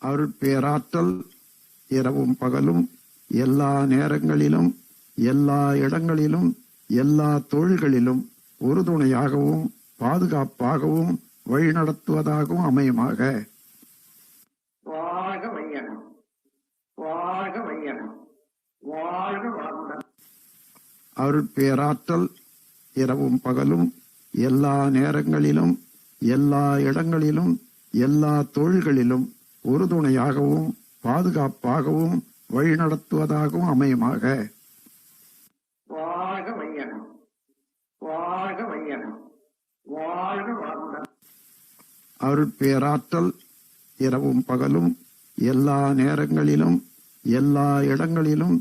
அருட்பேராற்றல் இரவும் பகலும் எல்லா நேரங்களிலும் எல்லா இடங்களிலும் எல்லா தொழில்களிலும் உறுதுணையாகவும் பாதுகாப்பாகவும் வழிநடத்துவதாகவும் அமையுமாக. வாழ்க வையகம், வாழ்க வையகம், வாழ்க வளமுடன். அருட்பேராற்றல் இரவும் பகலும் எல்லா நேரங்களிலும் எல்லா இடங்களிலும் எல்லா தொழில்களிலும் உறுதுணையாகவும் பாதுகாப்பாகவும் வழிநடத்துவதாகவும் அமையுமாக. வாழ்க வையகம், வாழ்க வையகம், வாழ்க வளமுடன். அருட்பேராற்றல் இரவும் பகலும் எல்லா நேரங்களிலும் எல்லா இடங்களிலும்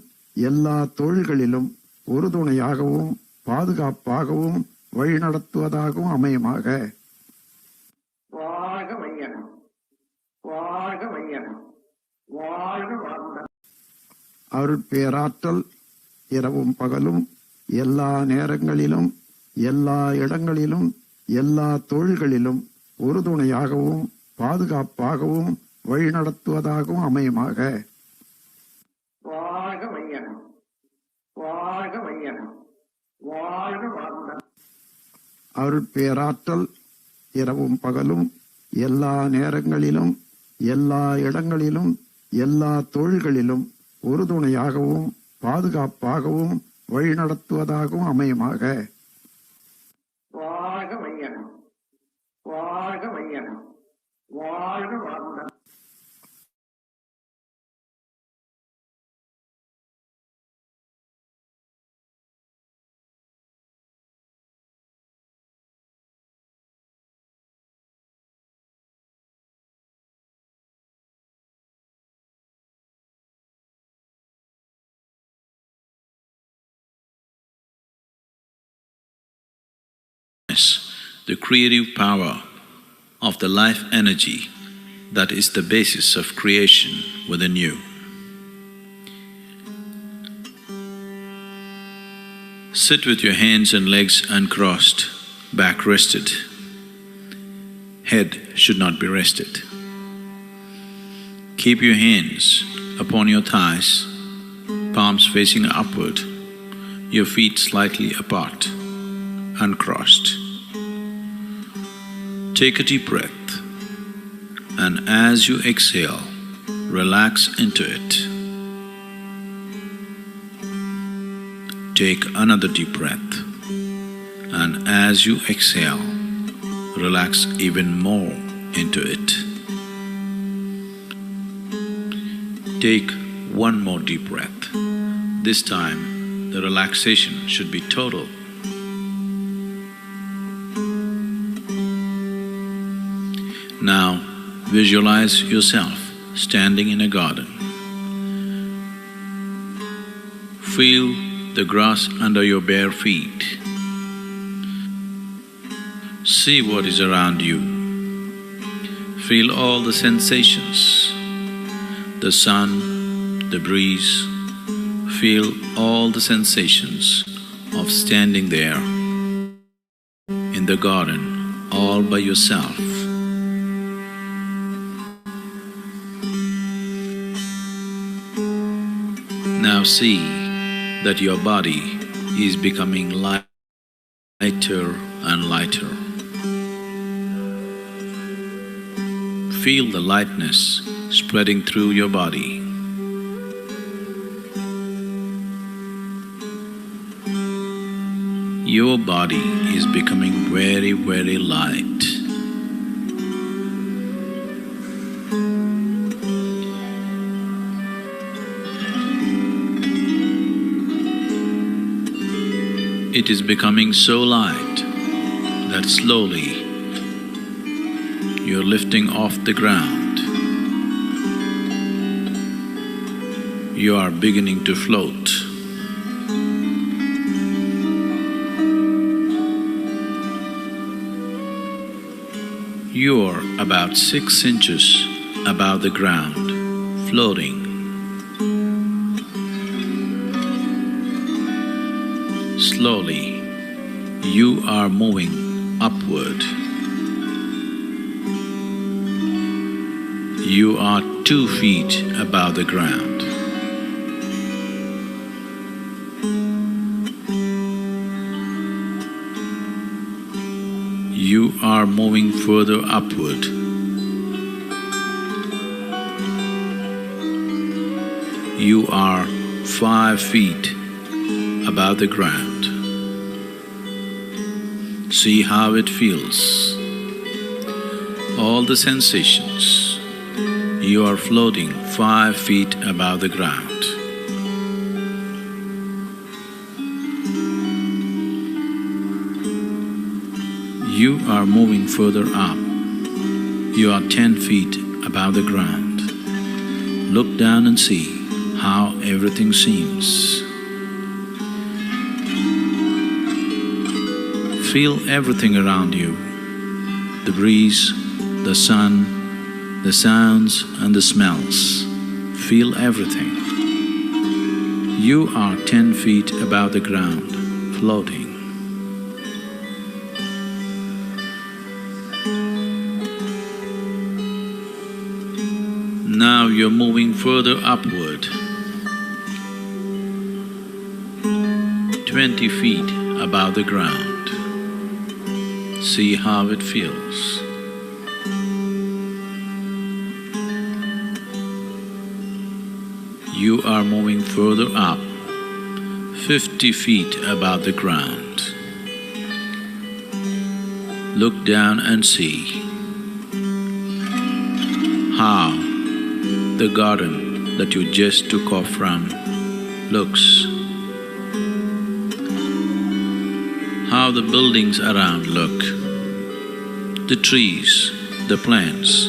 எல்லா தொழில்களிலும் உறுதுணையாகவும் பாதுகாப்பாகவும் வழிநடத்துவதாகவும் அமையுமாக. வாழ்க வையகம், வாழ்க வையகம், வாழ்க வளமுடன். அருட்பேராற்றல் இரவும் பகலும் எல்லா நேரங்களிலும் எல்லா இடங்களிலும் எல்லா தொழில்களிலும் உறுதுணையாகவும் பாதுகாப்பாகவும் வழிநடத்துவதாகவும் அமையுமாக. வாழ்க வையகம், வாழ்க வையகம், வாழ்க வளமுடன். அருட்பேராற்றல் இரவும் பகலும் எல்லா நேரங்களிலும் எல்லா இடங்களிலும் எல்லா தொழில்களிலும் உறுதுணையாகவும் பாதுகாப்பாகவும் வழிநடத்துவதாகவும் அமையுமாக. வாழ்க வையகம், வாழ்க வையகம், வாழ்க வளமுடன். The creative power of the life energy that is the basis of creation within you. Sit with your hands and legs uncrossed, back rested. Head should not be rested. Keep your hands upon your thighs, palms facing upward, your feet slightly apart, uncrossed. Take a deep breath, and as you exhale, relax into it. Take another deep breath, and as you exhale, relax even more into it. Take one more deep breath. This time, the relaxation should be total. Now, visualize yourself standing in a garden. Feel the grass under your bare feet. See what is around you. Feel all the sensations, the sun, the breeze. Feel all the sensations of standing there in the garden all by yourself. Now see that your body is becoming lighter and lighter. Feel the lightness spreading through your body. Your body is becoming very, very light. It is becoming so light that slowly you're lifting off the ground. You are beginning to float. You are about 6 inches above the ground, floating. Slowly, you are moving upward. You are 2 feet above the ground. You are moving further upward. You are 5 feet above the ground. See how it feels. All the sensations. You are floating 5 feet above the ground. You are moving further up. You are 10 feet above the ground. Look down and see how everything seems. Feel everything around you, the breeze, the sun, the sounds and the smells. Feel everything. You are 10 feet above the ground, floating. Now you're moving further upward. 20 feet above the ground. See how it feels. You are moving further up, 50 feet above the ground. Look down and see how the garden that you just took off from looks, how the buildings around look, the trees, the plants,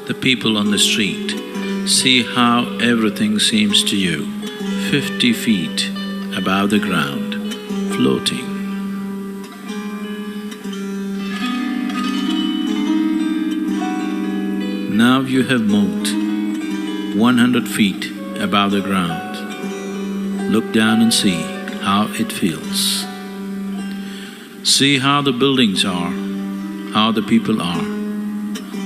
the people on the street. See how everything seems to you, 50 feet above the ground, floating. Now you have moved 100 feet above the ground. Look down and see how it feels. See how the buildings are, how the people are,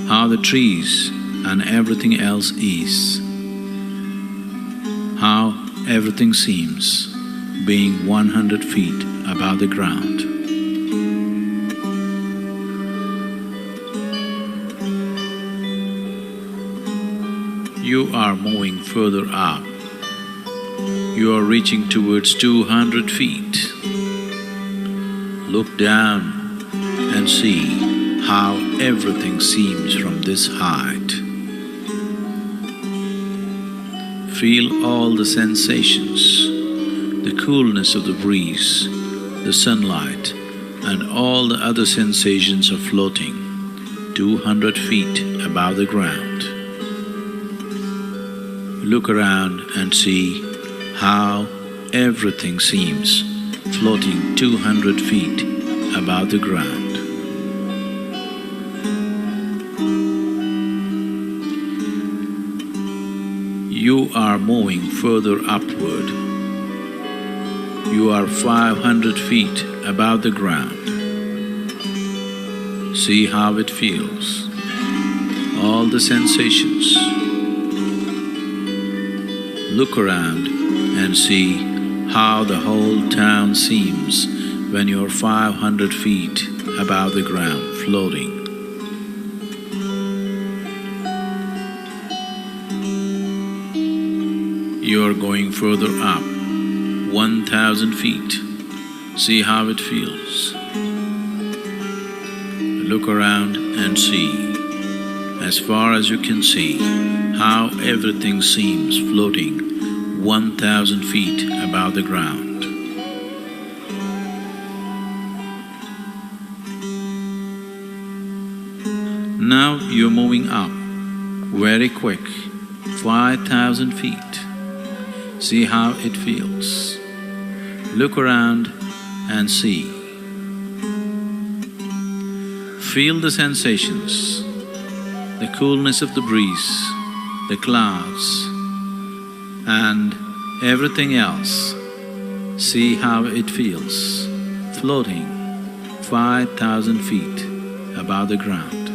how the trees and everything else is, how everything seems, being 100 feet above the ground. You are moving further up. You are reaching towards 200 feet. Look down and see how everything seems from this height. Feel all the sensations, the coolness of the breeze, the sunlight, and all the other sensations of floating 200 feet above the ground. Look around and see how everything seems floating 200 feet above the ground. You are moving further upward. You are 500 feet above the ground. See how it feels. All the sensations. Look around and see how the whole town seems when you're 500 feet above the ground, floating. You're going further up, 1,000 feet. See how it feels. Look around and see, as far as you can see, how everything seems floating 1,000 feet above the ground. Now you're moving up, very quick, 5,000 feet. See how it feels. Look around and see. Feel the sensations, the coolness of the breeze, the clouds, and everything else. See how it feels, floating 5,000 feet above the ground.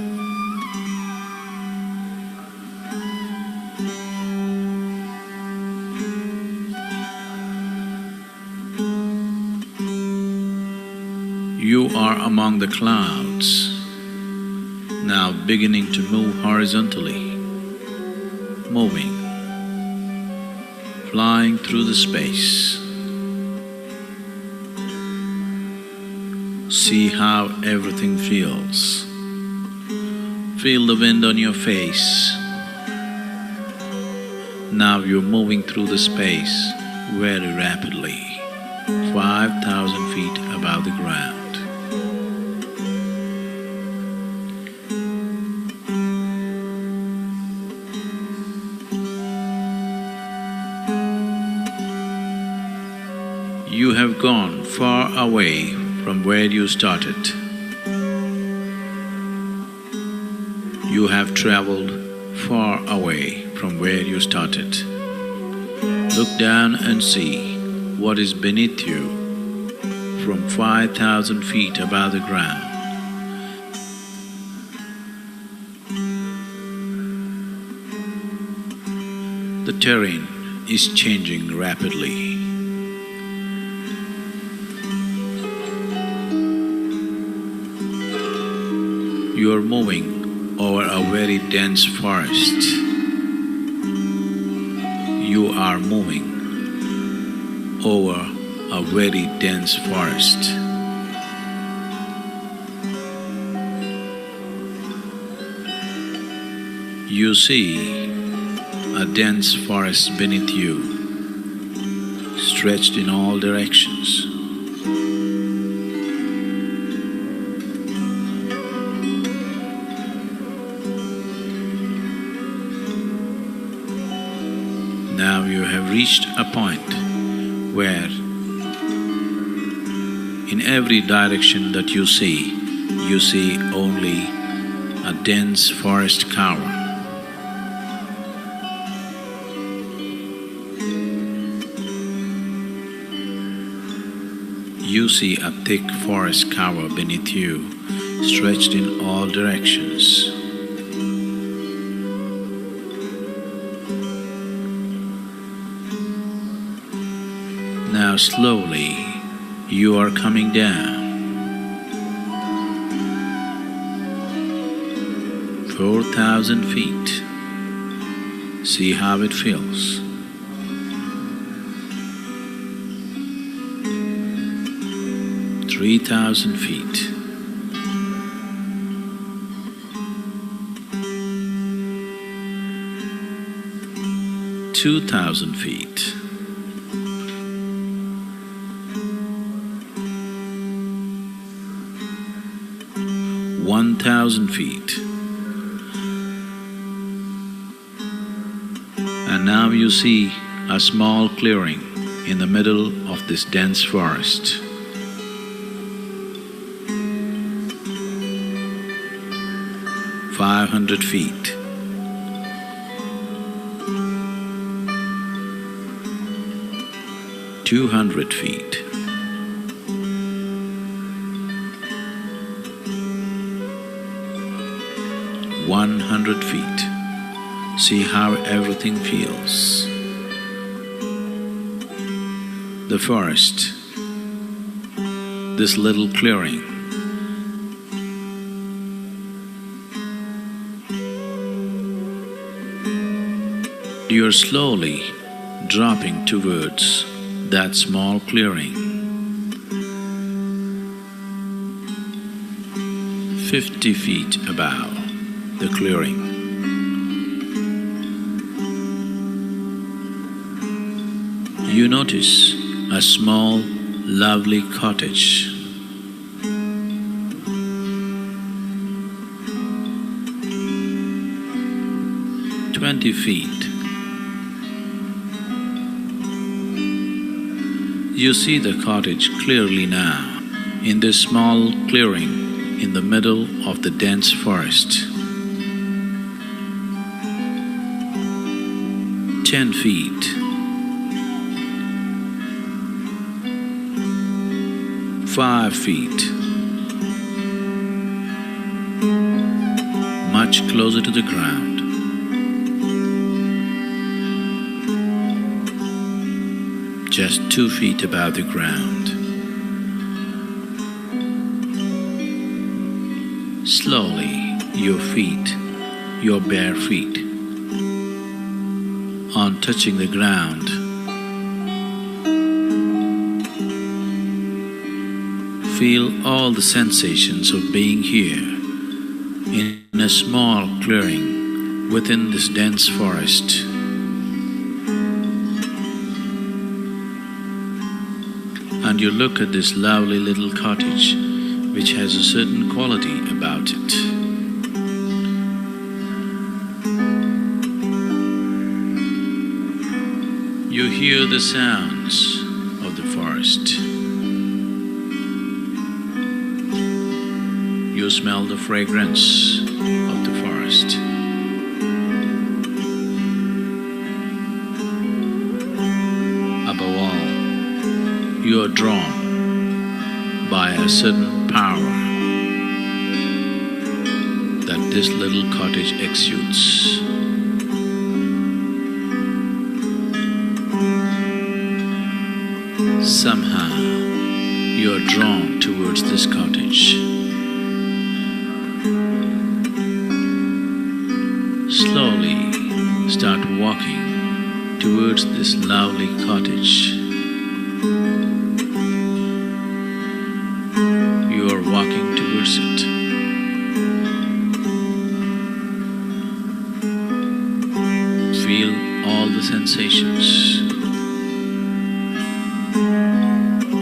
You are among the clouds, now beginning to move horizontally, moving, flying through the space. See how everything feels. Feel the wind on your face. Now you're moving through the space very rapidly, 5,000 feet above the ground. You have gone far away from where you started. You have traveled far away from where you started. Look down and see what is beneath you from 5,000 feet above the ground. The terrain is changing rapidly. You are moving over a very dense forest. You are moving over a very dense forest. You see a dense forest beneath you, stretched in all directions. Now you have reached a point where in every direction that you see only a dense forest cover. You see a thick forest cover beneath you, stretched in all directions. Now slowly you are coming down. 4,000 feet. See how it feels. 3,000 feet. 2,000 feet. 1,000 feet. And now you see a small clearing in the middle of this dense forest. 500 feet. 200 feet. 100 feet. See how everything feels. The forest, this little clearing. You're slowly dropping towards that small clearing. 50 feet above the clearing. You notice a small, lovely cottage. 20 feet. You see the cottage clearly now, in this small clearing in the middle of the dense forest. 10 feet. 5 feet. much closer to the ground. Just 2 feet above the ground. Slowly, your feet, your bare feet, on touching the ground, feel all the sensations of being here in a small clearing within this dense forest. And you look at this lovely little cottage which has a certain quality about it. You hear the sounds of the forest. You smell the fragrance of the forest. Above all, you are drawn by a certain power that this little cottage exudes. Somehow, you are drawn towards this cottage. Slowly start walking towards this lovely cottage. You are walking towards it. Feel all the sensations.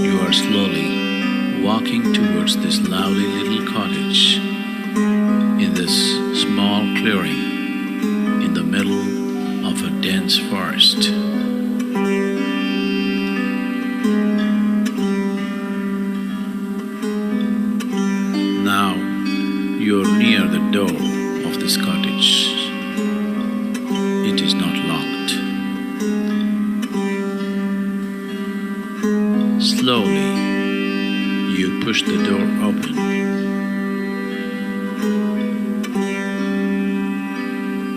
You are slowly walking towards this lovely little cottage in this small clearing in the middle of a dense forest. Now you're near the door of this cottage. It is not locked. Slowly, you push the door open.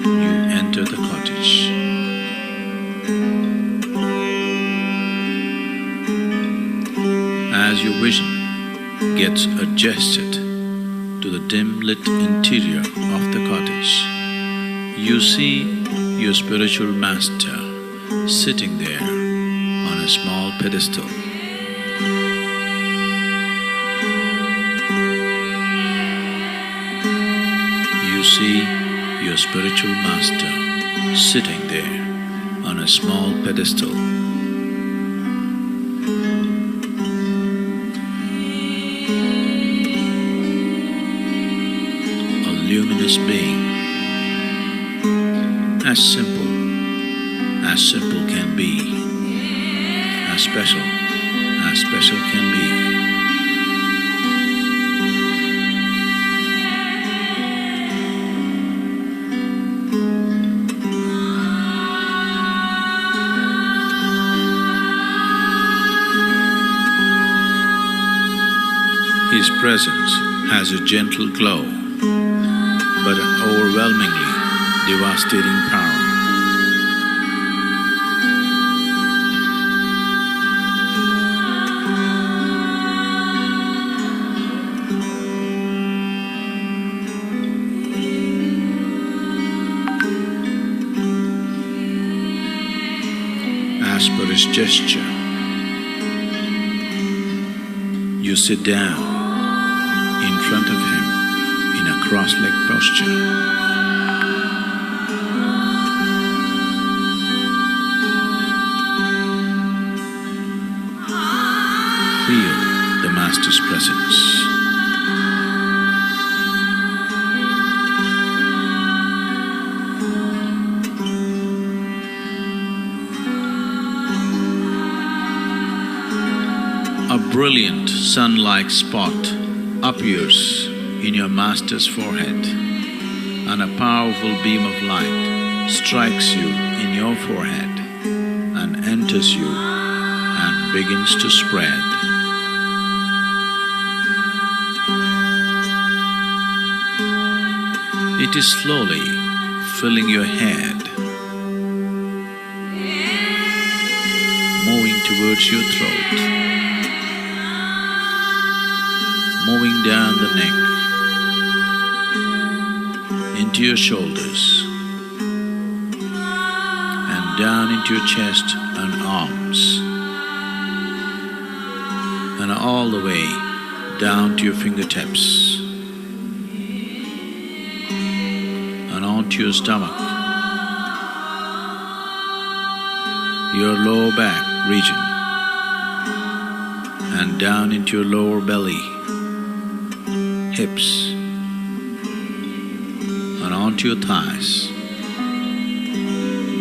You enter the cottage. As your vision gets adjusted to the dim-lit interior of the cottage, you see your spiritual master sitting there on a small pedestal. You see your spiritual master sitting there on a small pedestal. A luminous being, as simple can be, as special can be. His presence has a gentle glow, but an overwhelmingly devastating power. As per his gesture, you sit down in front of him in a cross-legged posture. Feel the Master's presence. A brilliant sun-like spot appears in your Master's forehead, and a powerful beam of light strikes you in your forehead and enters you and begins to spread. It is slowly filling your head, moving towards your throat, moving down the neck, into your shoulders, and down into your chest and arms, and all the way down to your fingertips, and onto your stomach, your lower back region, and down into your lower belly, hips, and onto your thighs,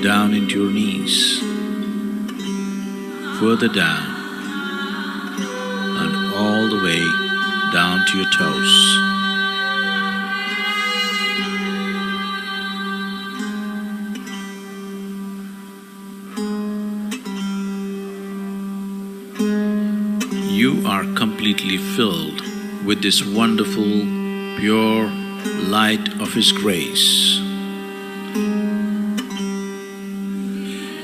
down into your knees, further down, and all the way down to your toes. You are completely filled with this wonderful, pure light of His grace.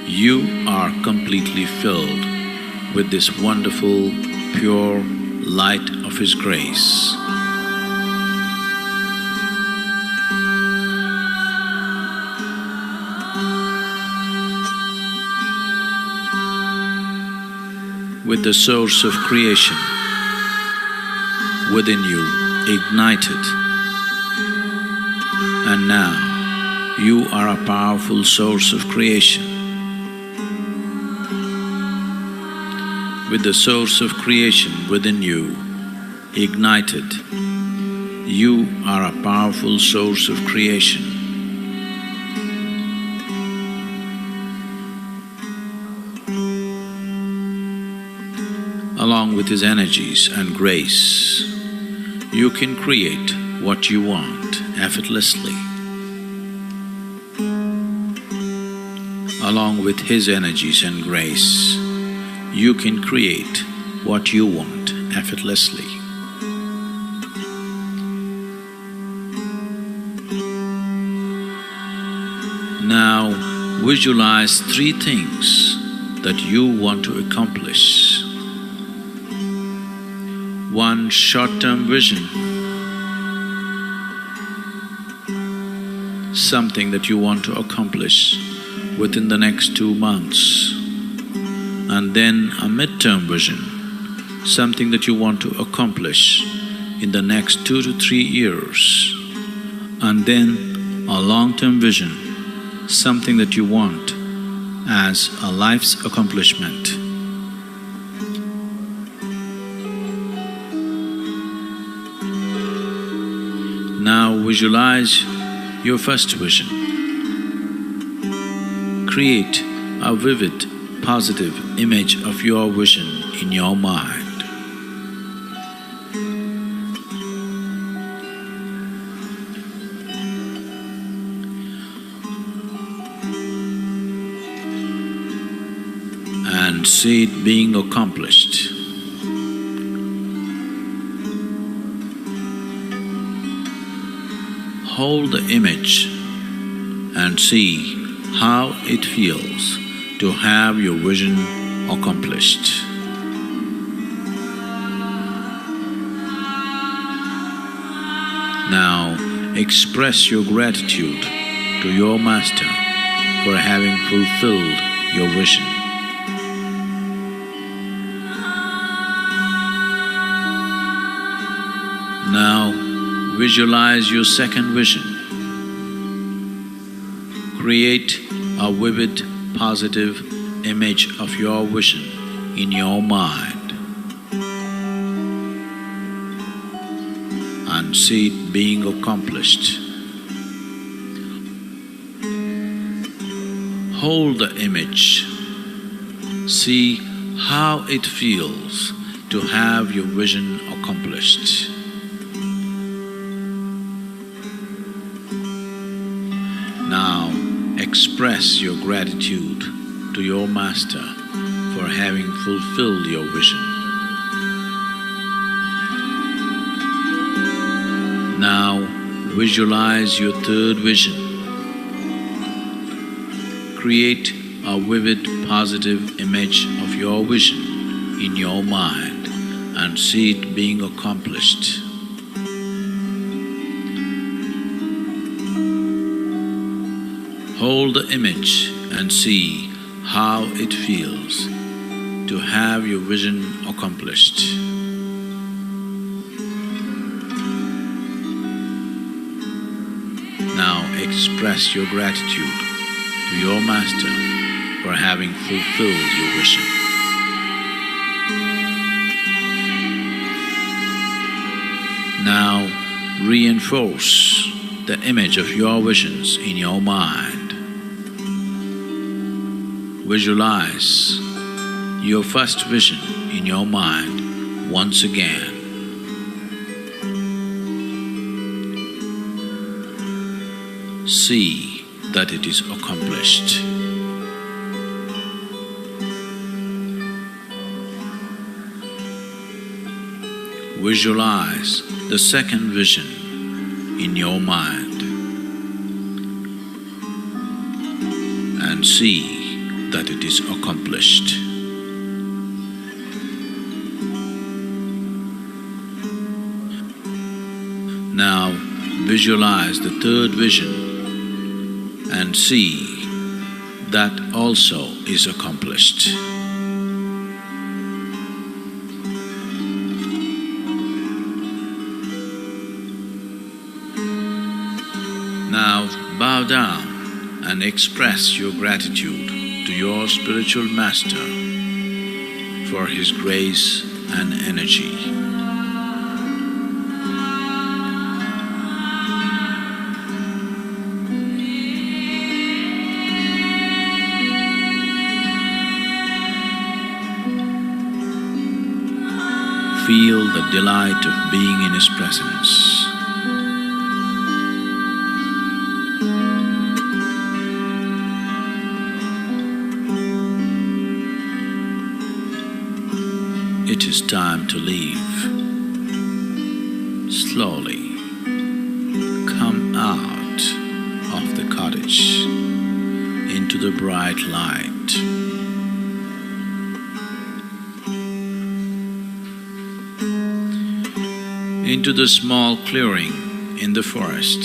You are completely filled with this wonderful, pure light of His grace. With the source of creation within you ignited, and now you are a powerful source of creation. With the source of creation within you ignited, you are a powerful source of creation. Along with His energies and grace, you can create what you want effortlessly. Along with His energies and grace, you can create what you want effortlessly. Now visualize 3 things that you want to accomplish. 1 short-term vision, something that you want to accomplish within the next 2 months, and then a mid-term vision, something that you want to accomplish in the next 2 to 3 years, and then a long-term vision, something that you want as a life's accomplishment. Now visualize your first vision. Create a vivid, positive image of your vision in your mind. And see it being accomplished. Hold the image and see how it feels to have your vision accomplished. Now express your gratitude to your Master for having fulfilled your vision. Now visualize your second vision. Create a vivid, positive image of your vision in your mind and see it being accomplished. Hold the image. See how it feels to have your vision accomplished. Now express your gratitude to your Master for having fulfilled your vision. Now Visualize your third vision. Create a vivid, positive image of your vision in your mind and see it being accomplished. Hold the image and see how it feels to have your vision accomplished. Now express your gratitude to your Master for having fulfilled your vision. Now reinforce the image of your visions in your mind. Visualize your first vision in your mind once again. See that it is accomplished. Visualize the second vision in your mind and see that it is accomplished. Now visualize the third vision and see that also is accomplished. Now bow down and express your gratitude to your spiritual master for his grace and energy. Feel the delight of being in his presence. It is time to leave. Slowly come out of the cottage into the bright light. Into the small clearing in the forest.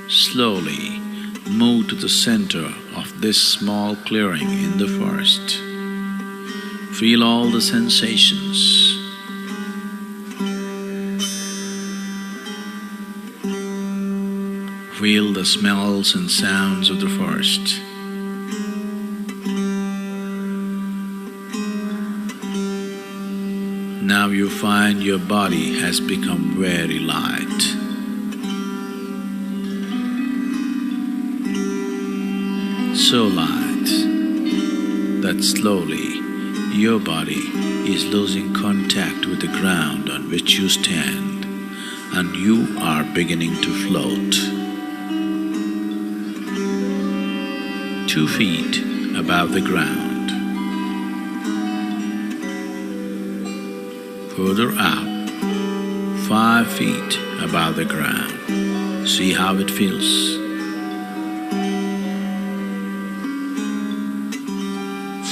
Slowly move to the center of this small clearing in the forest. Feel all the sensations. Feel the smells and sounds of the forest. Now you find your body has become very light. So light that slowly your body is losing contact with the ground on which you stand, and you are beginning to float. 2 feet above the ground. Further up, 5 feet above the ground. See how it feels.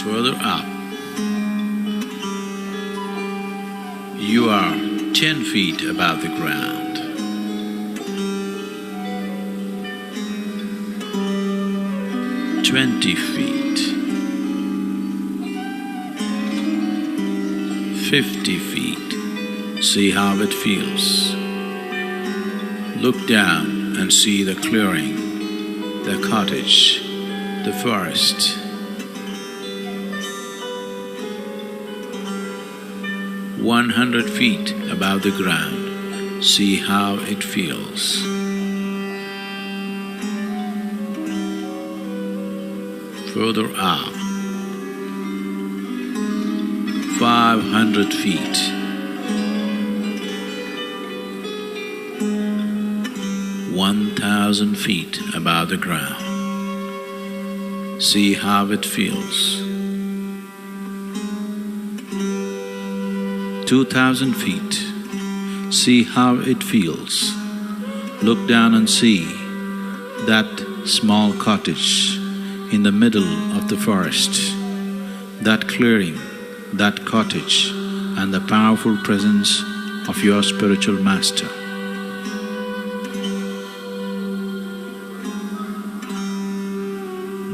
Further up, you are 10 feet above the ground. "20 feet, 50 feet. See how it feels. Look down and see the clearing, the cottage, the forest. 100 feet above the ground. See how it feels. Further up, 500 feet. 1,000 feet above the ground. See how it feels. 2,000 feet. See how it feels. Look down and see that small cottage in the middle of the forest, that clearing, that cottage, and the powerful presence of your spiritual master.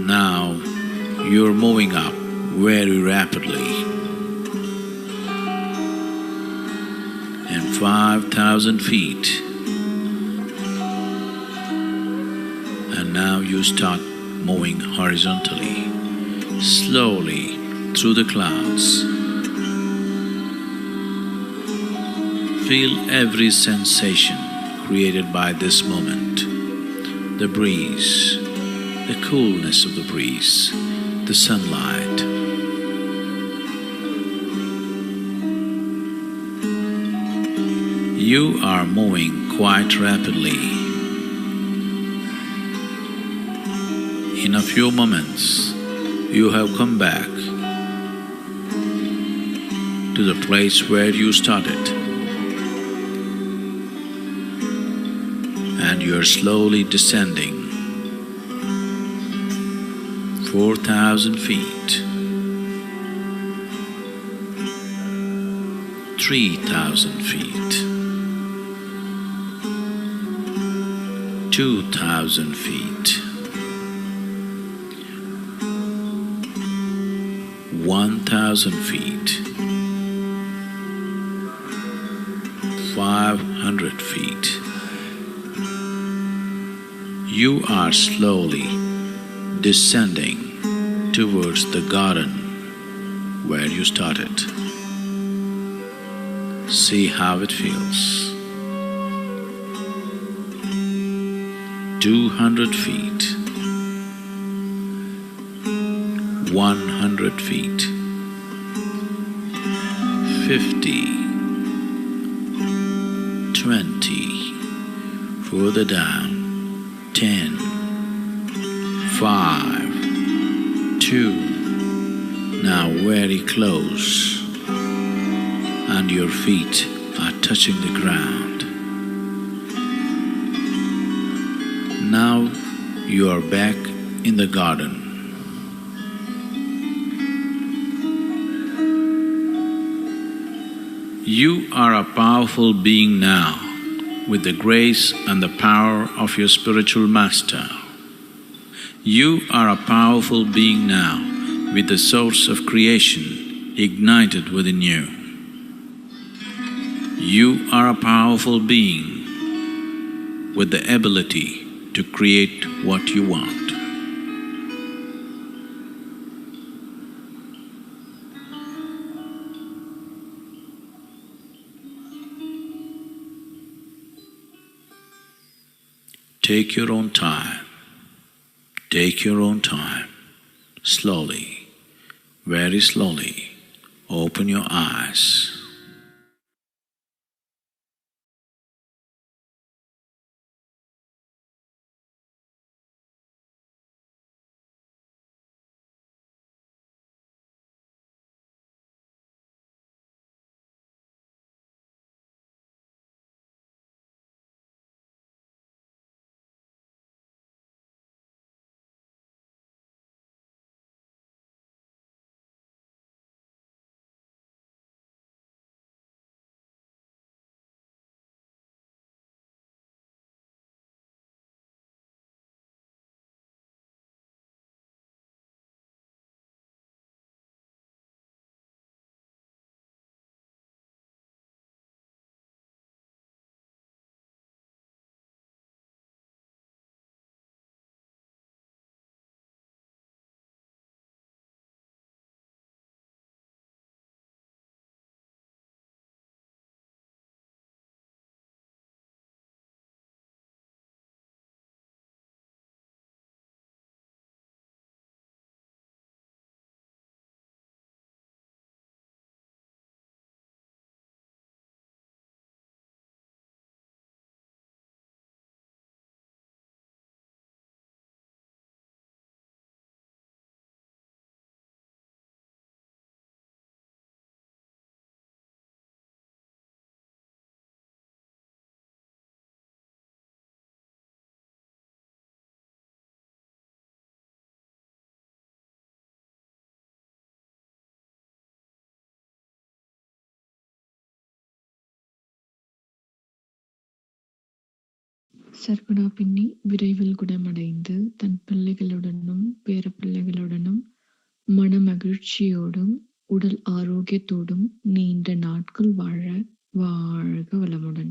Now you're moving up very rapidly. And 5,000 feet. And now you start moving horizontally, slowly through the clouds. Feel every sensation created by this moment. The breeze, the coolness of the breeze, the sunlight. You are moving quite rapidly. In a few moments, you have come back to the place where you started, and you are slowly descending 4,000 feet, 3,000 feet, 2,000 feet, 1,000 feet, 500 feet. You are slowly descending towards the garden where you started. See how it feels. 200 feet, 100 feet, 50, 20, further down, 10, 5, 2, now very close, and your feet are touching the ground. Now you are back in the garden. You are a powerful being now, with the grace and the power of your spiritual master. You are a powerful being now, with the source of creation ignited within you. You are a powerful being with the ability to create what you want. Take your own time. Take your own time. Slowly, very slowly, open your eyes. Saravana பின்னி விரைவில் குணமடைந்து தன் பிள்ளைகளுடனும் பேரப்பிள்ளைகளுடனும் மனமகிழ்ச்சியோடும் உடல் ஆரோக்கியத்தோடும் நீண்ட நாட்கள் வாழ வாழ்க வளமுடன்.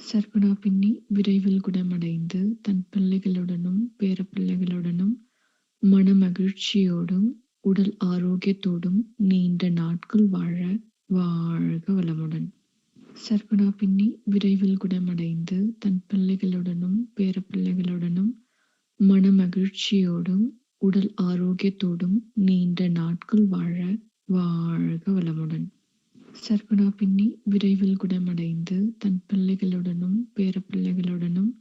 சர்வனா பின்னி விரைவில் குணமடைந்து தன் பிள்ளைகளுடனும் பேரப்பிள்ளைகளுடனும் மனமகிழ்ச்சியோடும் உடல் ஆரோக்கியத்தோடும் நீண்ட நாட்கள் வாழ வாழ்க வளமுடன். சர்வனா பின்னி விரைவில் குணமடைந்து தன் பிள்ளைகளுடனும் பேரப்பிள்ளைகளுடனும் மனமகிழ்ச்சியோடும் உடல் ஆரோக்கியத்தோடும் நீண்ட நாட்கள் வாழ வாழ்க வளமுடன். சர்வனா பின்னி விரைவில் குணமடைந்து தன் பிள்ளைகளுடனும் பேரப்பிள்ளைகளுடனும்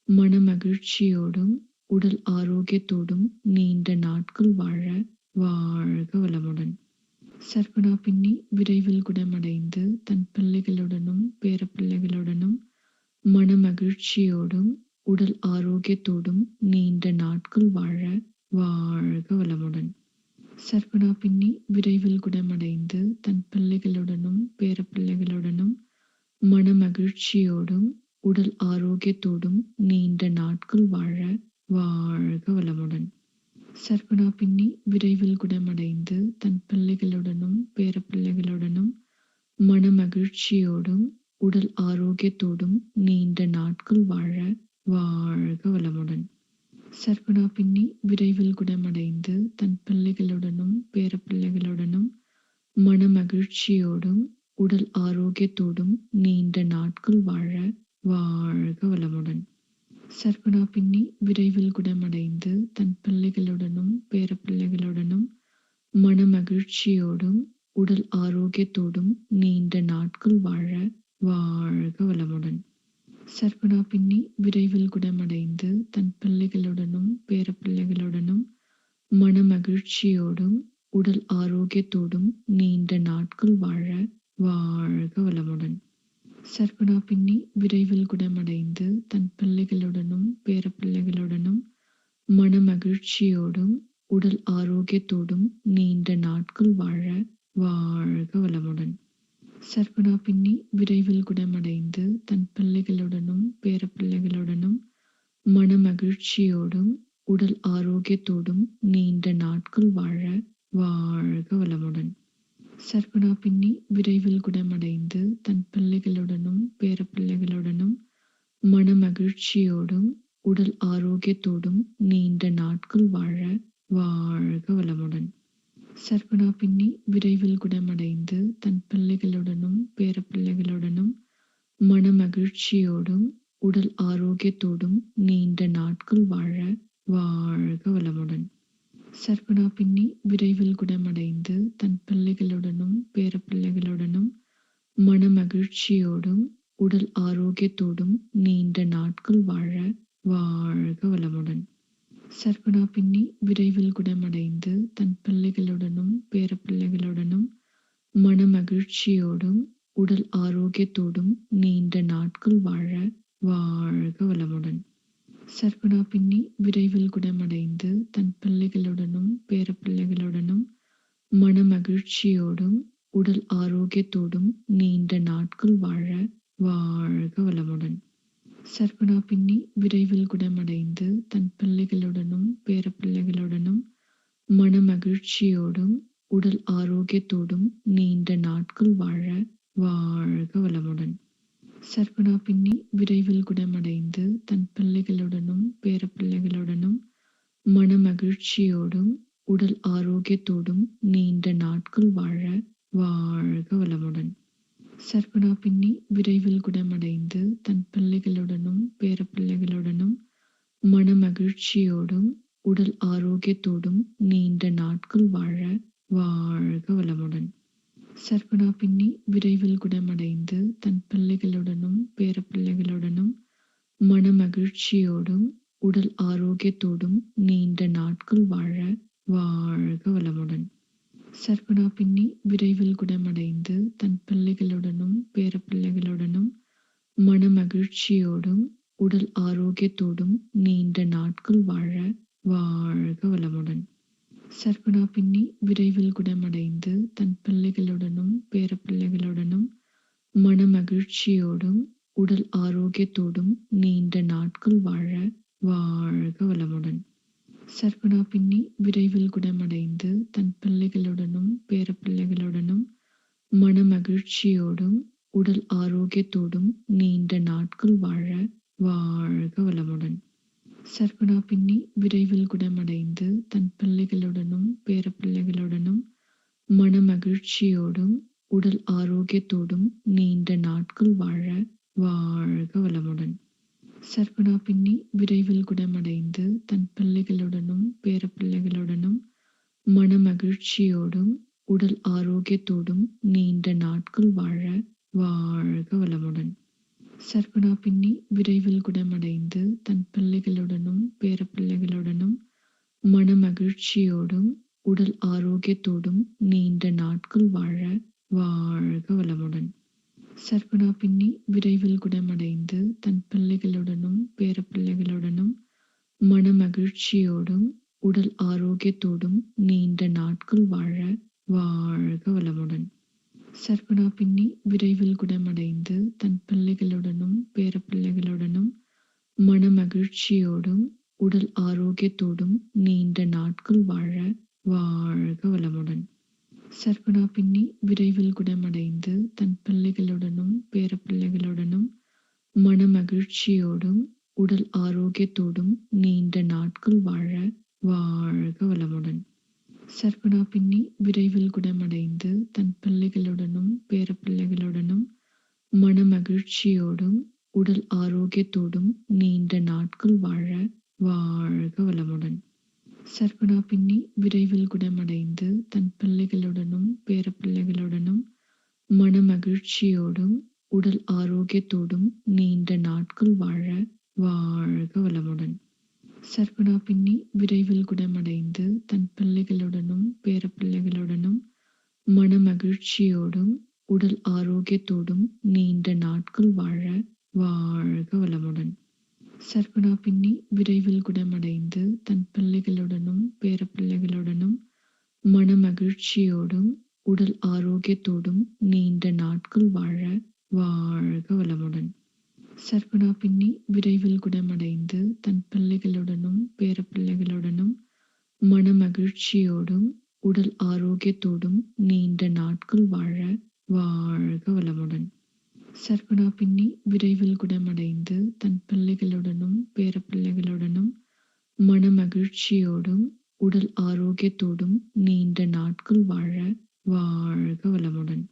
மனமகிழ்ச்சியோடும் உடல் ஆரோக்கியத்தோடும் நீண்ட நாட்கள் வாழ வாழ்க வளமுடன். சர்வனா பின்னி விரைவில் குணமடைந்து தன் பிள்ளைகளுடனும் பேரப்பிள்ளைகளுடனும் மனமகிழ்ச்சியோடும் உடல் ஆரோக்கியத்தோடும் நீண்ட நாட்கள் வாழ வாழ்க வளமுடன். சர்வனா பின்னி விரைவில் குணமடைந்து தன் பிள்ளைகளுடனும் பேரப்பிள்ளைகளுடனும் மனமகிழ்ச்சியோடும் உடல் ஆரோக்கியத்தோடும் நீண்ட நாட்கள் வாழ வாழ்க வளமுடன். சர்வனா பின்னி விரைவில் குணமடைந்து தன் பிள்ளைகளுடனும் பேரப்பிள்ளைகளுடனும் மனமகிழ்ச்சியோடும் உடல் ஆரோக்கியத்தோடும் நீண்ட நாட்கள் வாழ வாழ்க வளமுடன். சர்வனா பின்னி விரைவில் குணமடைந்து தன் பிள்ளைகளுடனும் பேரப்பிள்ளைகளுடனும் மனமகிழ்ச்சியோடும் உடல் ஆரோக்கியத்தோடும் நீண்ட நாட்கள் வாழ வாழ்க வளமுடன். சர்வனா பின்னி விரைவில் குணமடைந்து தன் பிள்ளைகளுடனும் பேரப்பிள்ளைகளுடனும் மனமகிழ்ச்சியோடும் உடல் ஆரோக்கியத்தோடும் நீண்ட நாட்கள் வாழ வாழ்க வளமுடன். சர்வனா பின்னி விரைவில் குணமடைந்து தன் பிள்ளைகளுடனும் பேரப்பிள்ளைகளுடனும் மனமகிழ்ச்சியோடும் உடல் ஆரோக்கியத்தோடும் நீண்ட நாட்கள் வாழ வாழ்க வளமுடன். சர்வனா பின்னி விரைவில் குணமடைந்து தன் பிள்ளைகளுடனும் பேரப்பிள்ளைகளுடனும் மனமகிழ்ச்சியோடும் உடல் ஆரோக்கியத்தோடும் நீண்ட நாட்கள் வாழ வாழ்க வளமுடன். சர்வனா பின்னி விரைவில் குணமடைந்து தன் பிள்ளைகளுடனும் பேரப்பிள்ளைகளுடனும் மனமகிழ்ச்சியோடும் உடல் ஆரோக்கியத்தோடும் நீண்ட நாட்கள் வாழ வாழ்க வளமுடன். சர்வனா பின்னி விரைவில் குணமடைந்து தன் பிள்ளைகளுடனும் பேரப்பிள்ளைகளுடனும் மனமகிழ்ச்சியோடும் உடல் ஆரோக்கியத்தோடும் நீண்ட நாட்கள் வாழ வாழ்க வளமுடன். சர்வனா பின்னி விரைவில் குணமடைந்து தன் பிள்ளைகளுடனும் பேரப்பிள்ளைகளுடனும் மனமகிழ்ச்சியோடும் உடல் ஆரோக்கியத்தோடும் நீண்ட நாட்கள் வாழ வாழ்க வளமுடன். சர்வனா பின்னி விரைவில் குணமடைந்து தன் பிள்ளைகளுடனும் பேரப்பிள்ளைகளுடனும் மனமகிழ்ச்சியோடும் உடல் ஆரோக்கியத்தோடும் நீண்ட நாட்கள் வாழ வாழ்க வளமுடன். சர்வனா பின்னி விரைவில் குணமடைந்து தன் பிள்ளைகளுடனும் பேரப்பிள்ளைகளுடனும் மனமகிழ்ச்சியோடும் உடல் ஆரோக்கியத்தோடும் நீண்ட நாட்கள் வாழ வாழ்க வளமுடன். சர்வனா பின்னி விரைவில் குணமடைந்து தன் பிள்ளைகளுடனும் பேரப்பிள்ளைகளுடனும் மனமகிழ்ச்சியோடும் உடல் ஆரோக்கியத்தோடும் நீண்ட நாட்கள் வாழ வாழ்க வளமுடன். சர்வனா பின்னி விரைவில் குணமடைந்து தன் பிள்ளைகளுடனும் பேரப்பிள்ளைகளுடனும் மனமகிழ்ச்சியோடும் உடல் ஆரோக்கியத்தோடும் நீண்ட நாட்கள் வாழ வாழ்க வளமுடன். சர்வனா பின்னி விரைவில் குணமடைந்து தன் பிள்ளைகளுடனும் பேரப்பிள்ளைகளுடனும் மனமகிழ்ச்சியோடும் உடல் ஆரோக்கியத்தோடும் நீண்ட நாட்கள் வாழ வாழ்க வளமுடன். சர்வனா பின்னி விரைவில் குணமடைந்து தன் பிள்ளைகளுடனும் பேரப்பிள்ளைகளுடனும் மனமகிழ்ச்சியோடும் உடல் ஆரோக்கியத்தோடும் நீண்ட நாட்கள் வாழ வாழ்க வளமுடன். சர்வனா பின்னி விரைவில் குணமடைந்து தன் பிள்ளைகளுடனும் பேரப்பிள்ளைகளுடனும் மனமகிழ்ச்சியோடும் உடல் ஆரோக்கியத்தோடும் நீண்ட நாட்கள் வாழ வாழ்க வளமுடன். சர்வனா பின்னி விரைவில் குணமடைந்து தன் பிள்ளைகளுடனும் பேரப்பிள்ளைகளுடனும் மனமகிழ்ச்சியோடும் உடல் ஆரோக்கியத்தோடும் நீண்ட நாட்கள் வாழ வாழ்க வளமுடன். சர்வனா பின்னி விரைவில் குணமடைந்து தன் பிள்ளைகளுடனும் பேரப்பிள்ளைகளுடனும் மனமகிழ்ச்சியோடும் உடல் ஆரோக்கியத்தோடும் நீண்ட நாட்கள் வாழ வாழ்க வளமுடன். சர்வனா பின்னி விரைவில் குணமடைந்து தன் பிள்ளைகளுடனும் பேரப்பிள்ளைகளுடனும் மனமகிழ்ச்சியோடும் உடல் ஆரோக்கியத்தோடும் நீண்ட நாட்கள் வாழ வாழ்க வளமுடன். சர்வனா பின்னி விரைவில் குணமடைந்து தன் பிள்ளைகளுடனும் பேரப்பிள்ளைகளுடனும் மனமகிழ்ச்சியோடும் உடல் ஆரோக்கியத்தோடும் நீண்ட நாட்கள் வாழ வாழ்க வளமுடன். சர்வனா பின்னி விரைவில் குணமடைந்து தன் பிள்ளைகளுடனும் பேரப்பிள்ளைகளுடனும் மனமகிழ்ச்சியோடும் உடல் ஆரோக்கியத்தோடும் நீண்ட நாட்கள் வாழ வாழ்க வளமுடன். சர்வனா பின்னி விரைவில் குணமடைந்து தன் பிள்ளைகளுடனும் பேரப்பிள்ளைகளுடனும் மனமகிழ்ச்சியோடும் உடல் ஆரோக்கியத்தோடும் நீண்ட நாட்கள் வாழ வாழ்க வளமுடன். சர்வனா பின்னி விரைவில் குணமடைந்து தன் பிள்ளைகளுடனும் பேரப்பிள்ளைகளுடனும் மனமகிழ்ச்சியோடும் உடல் ஆரோக்கியத்தோடும் நீண்ட நாட்கள் வாழ வாழ்க வளமுடன். சர்வனா பின்னி விரைவில் குணமடைந்து தன் பிள்ளைகளுடனும் பேரப்பிள்ளைகளுடனும் மனமகிழ்ச்சியோடும் உடல் ஆரோக்கியத்தோடும் நீண்ட நாட்கள் வாழ வாழ்க வளமுடன். சர்வனா பின்னி விரைவில் குணமடைந்து தன் பிள்ளைகளுடனும் பேரப்பிள்ளைகளுடனும் மனமகிழ்ச்சியோடும் உடல் ஆரோக்கியத்தோடும் நீண்ட நாட்கள் வாழ வாழ்க வளமுடன். சர்வனா பின்னி விரைவில் குணமடைந்து தன் பிள்ளைகளுடனும் பேரப்பிள்ளைகளுடனும் மனமகிழ்ச்சியோடும் உடல் ஆரோக்கியத்தோடும் நீண்ட நாட்கள் வாழ வாழ்க வளமுடன். சர்வனா பின்னி விரைவில் குணமடைந்து தன் பிள்ளைகளுடனும் பேரப்பிள்ளைகளுடனும் மனமகிழ்ச்சியோடும் உடல் ஆரோக்கியத்தோடும் நீண்ட நாட்கள் வாழ வாழ்க வளமுடன். சர்வனா பின்னி விரைவில் குணமடைந்து தன் பிள்ளைகளுடனும் பேரப்பிள்ளைகளுடனும் மனமகிழ்ச்சியோடும் உடல் ஆரோக்கியத்தோடும் நீண்ட நாட்கள் வாழ வாழ்க வளமுடன். சர்வனா பின்னி விரைவில் குணமடைந்து தன் பிள்ளைகளுடனும் பேரப்பிள்ளைகளுடனும் மனமகிழ்ச்சியோடும் உடல் ஆரோக்கியத்தோடும் நீண்ட நாட்கள் வாழ வாழ்க வளமுடன். சர்வனா பின்னி விரைவில் குணமடைந்து தன் பிள்ளைகளுடனும் பேரப்பிள்ளைகளுடனும் மனமகிழ்ச்சியோடும் உடல் ஆரோக்கியத்தோடும் நீண்ட நாட்கள் வாழ வாழ்க வளமுடன். சர்வனா பின்னி விரைவில் குணமடைந்து தன் பிள்ளைகளுடனும் பேரப்பிள்ளைகளுடனும் மனமகிழ்ச்சியோடும் உடல் ஆரோக்கியத்தோடும் நீண்ட நாட்கள் வாழ வாழ்க வளமுடன்.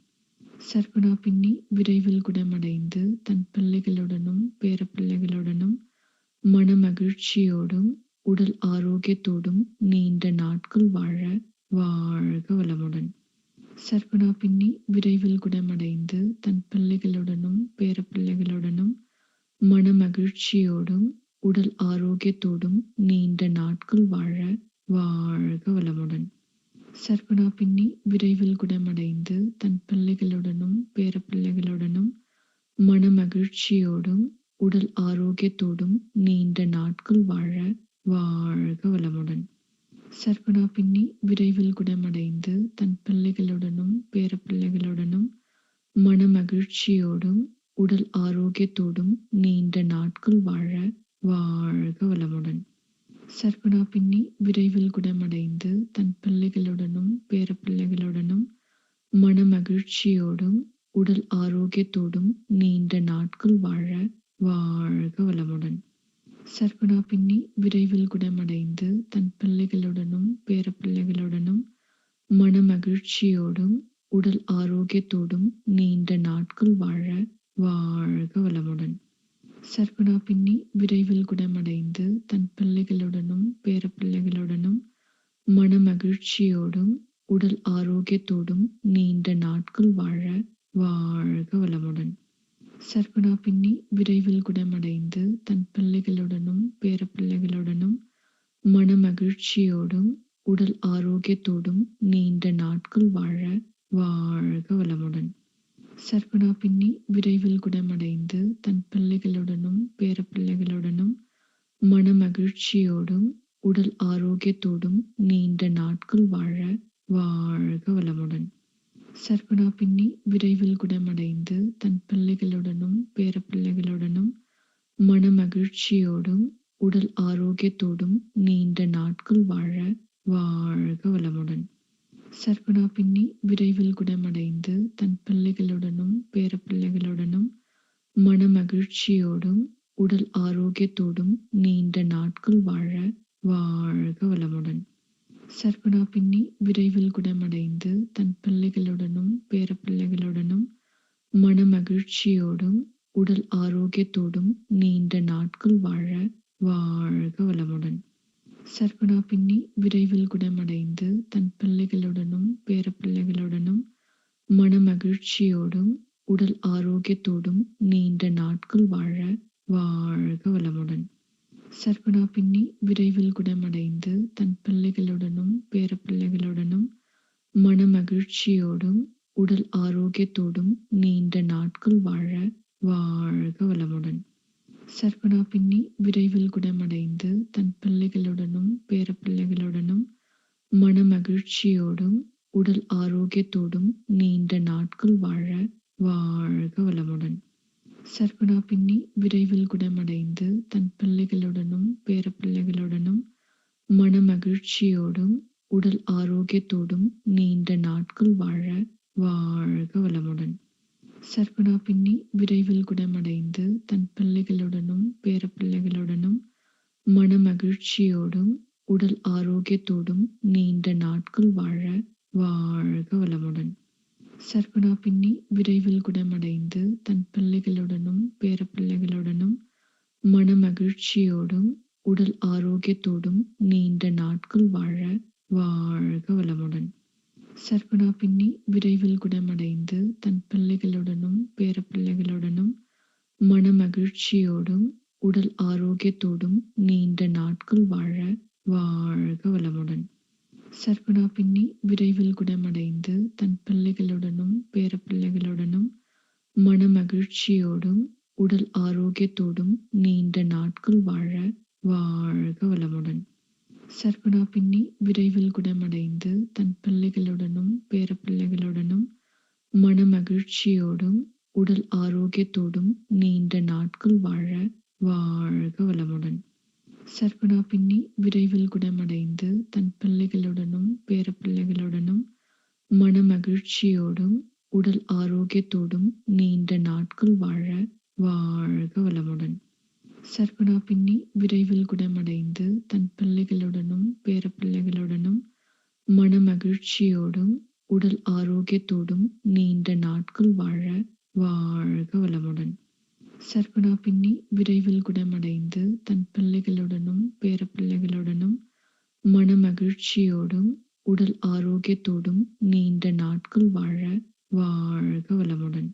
சர்வனா பின்னி விரைவில் குணமடைந்து தன் பிள்ளைகளுடனும் பேரப்பிள்ளைகளுடனும் மனமகிழ்ச்சியோடும் உடல் ஆரோக்கியத்தோடும் நீண்ட நாட்கள் வாழ வாழ்க வளமுடன். சர்வனா பின்னி விரைவில் குணமடைந்து தன் பிள்ளைகளுடனும் பேரப்பிள்ளைகளுடனும் மனமகிழ்ச்சியோடும் உடல் ஆரோக்கியத்தோடும் நீண்ட நாட்கள் வாழ வாழ்க வளமுடன். சர்வனா பின்னி விரைவில் குணமடைந்து தன் பிள்ளைகளுடனும் பேரப்பிள்ளைகளுடனும் மனமகிழ்ச்சியோடும் உடல் ஆரோக்கியத்தோடும் நீண்ட நாட்கள் வாழ வாழ்க வளமுடன். சர்வனா பின்னி விரைவில் குணமடைந்து தன் பிள்ளைகளுடனும் பேரப்பிள்ளைகளுடனும் மனமகிழ்ச்சியோடும் உடல் ஆரோக்கியத்தோடும் நீண்ட நாட்கள் வாழ வாழ்க வளமுடன். சர்வனா பின்னி விரைவில் குணமடைந்து தன் பிள்ளைகளுடனும் பேரப்பிள்ளைகளுடனும் மனமகிழ்ச்சியோடும் உடல் ஆரோக்கியத்தோடும் நீண்ட நாட்கள் வாழ வாழ்க வளமுடன். சர்வனா பின்னி விரைவில் குணமடைந்து தன் பிள்ளைகளுடனும் பேரப்பிள்ளைகளுடனும் மனமகிழ்ச்சியோடும் உடல் ஆரோக்கியத்தோடும் நீண்ட நாட்கள் வாழ வாழ்க வளமுடன். சர்வனா பின்னி விரைவில் குணமடைந்து தன் பிள்ளைகளுடனும் பேரப்பிள்ளைகளுடனும் மனமகிழ்ச்சியோடும் உடல் ஆரோக்கியத்தோடும் நீண்ட நாட்கள் வாழ வாழ்க வளமுடன். சர்வனா பின்னி விரைவில் குணமடைந்து தன் பிள்ளைகளுடனும் பேரப்பிள்ளைகளுடனும் மனமகிழ்ச்சியோடும் உடல் ஆரோக்கியத்தோடும் நீண்ட நாட்கள் வாழ வாழ்க வளமுடன். சர்வனா பின்னி விரைவில் குணமடைந்து தன் பிள்ளைகளுடனும் பேரப்பிள்ளைகளுடனும் மனமகிழ்ச்சியோடும் உடல் ஆரோக்கியத்தோடும் நீண்ட நாட்கள் வாழ வாழ்க வளமுடன். சர்வனா பின்னி விரைவில் குணமடைந்து தன் பிள்ளைகளுடனும் பேரப்பிள்ளைகளுடனும் மனமகிழ்ச்சியோடும் உடல் ஆரோக்கியத்தோடும் நீண்ட நாட்கள் வாழ வாழ்க வளமுடன். சர்வனா பின்னி விரைவில் குணமடைந்து தன் பிள்ளைகளுடனும் பேரப்பிள்ளைகளுடனும் மனமகிழ்ச்சியோடும் உடல் ஆரோக்கியத்தோடும் நீண்ட நாட்கள் வாழ வாழ்க வளமுடன். சர்வனா பின்னி விரைவில் குணமடைந்து தன் பிள்ளைகளுடனும் பேரப்பிள்ளைகளுடனும் மனமகிழ்ச்சியோடும் உடல் ஆரோக்கியத்தோடும் நீண்ட நாட்கள் வாழ வாழ்க வளமுடன். சர்வனா பின்னி விரைவில் குணமடைந்து தன் பிள்ளைகளுடனும் பேரப்பிள்ளைகளுடனும் மனமகிழ்ச்சியோடும் உடல் ஆரோக்கியத்தோடும் நீண்ட நாட்கள் வாழ வாழ்க வளமுடன். சர்வனா பின்னி விரைவில் குணமடைந்து தன் பிள்ளைகளுடனும் பேரப்பிள்ளைகளுடனும் மனமகிழ்ச்சியோடும் உடல் ஆரோக்கியத்தோடும் நீண்ட நாட்கள் வாழ வாழ்க வளமுடன். சர்வனா பின்னி விரைவில் குணமடைந்து தன் பிள்ளைகளுடனும் பேரப்பிள்ளைகளுடனும் மனமகிழ்ச்சியோடும் உடல் ஆரோக்கியத்தோடும் நீண்ட நாட்கள் வாழ வாழ்க வளமுடன். சர்வனா பின்னி விரைவில் குணமடைந்து தன் பிள்ளைகளுடனும் பேரப்பிள்ளைகளுடனும் மனமகிழ்ச்சியோடும் உடல் ஆரோக்கியத்தோடும் நீண்ட நாட்கள் வாழ வாழ்க வளமுடன். சர்வனா பின்னி விரைவில் குணமடைந்து தன் பிள்ளைகளுடனும் பேரப்பிள்ளைகளுடனும் மனமகிழ்ச்சியோடும் உடல் ஆரோக்கியத்தோடும் நீண்ட நாட்கள் வாழ வாழ்க வளமுடன். சர்வனா பின்னி விரைவில் குணமடைந்து தன் பிள்ளைகளுடனும் பேரப்பிள்ளைகளுடனும் மனமகிழ்ச்சியோடும் உடல் ஆரோக்கியத்தோடும் நீண்ட நாட்கள் வாழ வாழ்க வளமுடன். சர்வனா பின்னி விரைவில் குணமடைந்து தன் பிள்ளைகளுடனும் பேரப்பிள்ளைகளுடனும் மனமகிழ்ச்சியோடும் உடல் ஆரோக்கியத்தோடும் நீண்ட நாட்கள் வாழ வாழ்க வளமுடன். சர்வனா பின்னி விரைவில் குணமடைந்து தன் பிள்ளைகளுடனும் பேரப்பிள்ளைகளுடனும் மனமகிழ்ச்சியோடும் உடல் ஆரோக்கியத்தோடும் நீண்ட நாட்கள் வாழ வாழ்க வளமுடன். சர்வனா பின்னி விரைவில் குணமடைந்து தன் பிள்ளைகளுடனும் பேரப்பிள்ளைகளுடனும் மனமகிழ்ச்சியோடும் உடல் ஆரோக்கியத்தோடும் நீண்ட நாட்கள் வாழ வாழ்க வளமுடன். சர்வனா பின்னி விரைவில் குணமடைந்து தன் பிள்ளைகளுடனும் பேரப்பிள்ளைகளுடனும் மனமகிழ்ச்சியோடும் உடல் ஆரோக்கியத்தோடும் நீண்ட நாட்கள் வாழ வாழ்க வளமுடன். சர்வனா பின்னி விரைவில் குணமடைந்து தன் பிள்ளைகளுடனும் பேரப்பிள்ளைகளுடனும் மனமகிழ்ச்சியோடும் உடல் ஆரோக்கியத்தோடும் நீண்ட நாட்கள் வாழ வாழ்க வளமுடன். சர்வனா பின்னி விரைவில் குணமடைந்து தன் பிள்ளைகளுடனும் பேரப்பிள்ளைகளுடனும் மனமகிழ்ச்சியோடும் உடல் ஆரோக்கியத்தோடும் நீண்ட நாட்கள் வாழ வாழ்க வளமுடன்.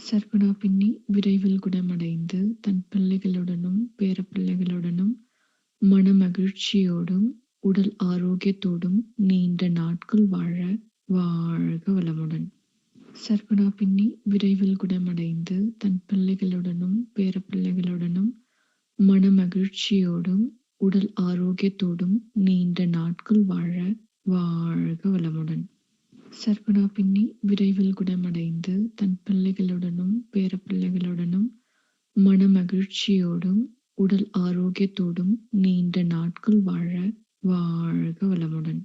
சர்வனா பின்னி விரைவில் குணமடைந்து தன் பிள்ளைகளுடனும் பேரப்பிள்ளைகளுடனும் மனமகிழ்ச்சியோடும் உடல் ஆரோக்கியத்தோடும் நீண்ட நாட்கள் வாழ வாழ்க வளமுடன். சர்வனா பின்னி விரைவில் குணமடைந்து தன் பிள்ளைகளுடனும் பேரப்பிள்ளைகளுடனும் மனமகிழ்ச்சியோடும் உடல் ஆரோக்கியத்தோடும் நீண்ட நாட்கள் வாழ வாழ்க வளமுடன். சர்வனா பின்னி விரைவில் குணமடைந்து தன் பிள்ளைகளுடனும் பேரப்பிள்ளைகளுடனும் மனமகிழ்ச்சியோடும் உடல் ஆரோக்கியத்தோடும் நீண்ட நாட்கள் வாழ வாழ்க வளமுடன்.